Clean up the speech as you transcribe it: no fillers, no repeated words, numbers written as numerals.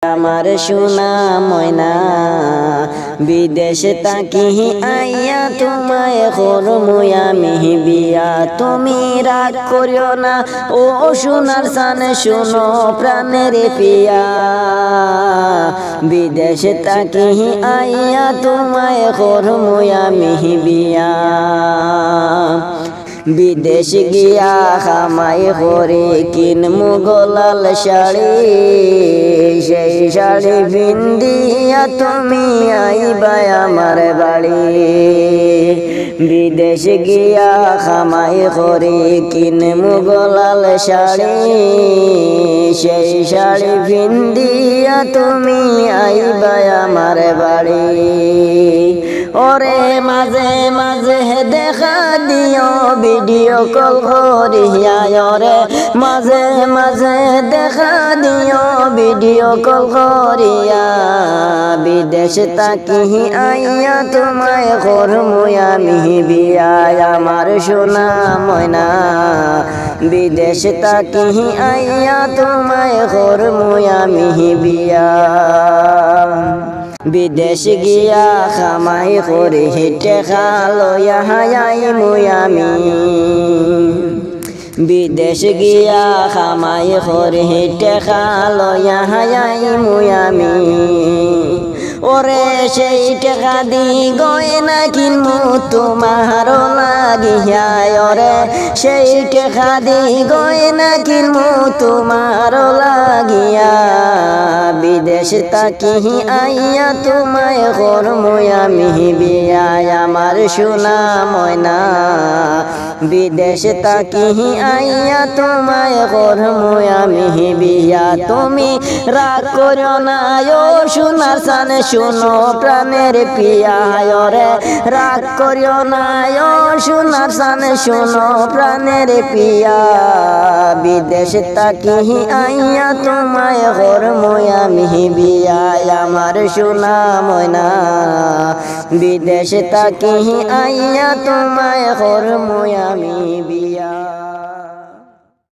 আমার সোনা ময়না বিদেশ তাকি আইয়া তোমায় করমু আমি বিয়া তুমি রাগ করিও না ও সোনার সানে শোনো প্রাণের পিয়া বিদেশ তাকি আইয়া তোমায় করমু আমি বিয়া বিদেশ গিয়া খামাই করে কিনমু গোলাল শাড়ি সেই শাড়ি পিন্দিয়া তুমি আইবা আমার বাড়ি বিদেশ গিয়া খামাই করে কিনমু গোলাল শাড়ি সেই শাড়ি পিন্দিয়া তুমি আইবা আমার বাড়ি ওরে মাঝে মাঝে দেখা দিও ভিডিও কল করিয়া ওরে মাঝে মাঝে দেখা দিও ভিডিও কল করিয়া বিদেশ তাকি আইয়া তোমায় করমু আমি বিয়া আমার সোনা ময়না বিদেশ তাকি আইয়া তোমায় করমু আমি বিয়া বিদেশ গিয়া খামাই করে হেঁটে খালো আইমু আমি বিদেশ গিয়া খামাই করে হেঁটে খালো আইমু আমি ওরে সেই টাকা দি গয়না কিনমু তোমার লাগিয়া ওরে সেই টাকা দি গয়না কিনমু তোমার লাগিয়া বিদেশ তাকি আইয়া তোমায় করমু আমি বিয়া আমার সোনা ময়না বিদেশ তাকি আইয়া তোমায় করমু আমি বিয়া তুমি রাগ করিও না ও সোনার সানে শোনো প্রাণের পিয়া রে রাগ করিও না ও সোনার সানে শোনো প্রাণের পিয়া বিদেশ তাকি আইয়া তোমায় করমু আমি বিয়া আমার সোনা ময়না বিদেশ তাকি আইয়া তোমায় করমু আমি বিয়া।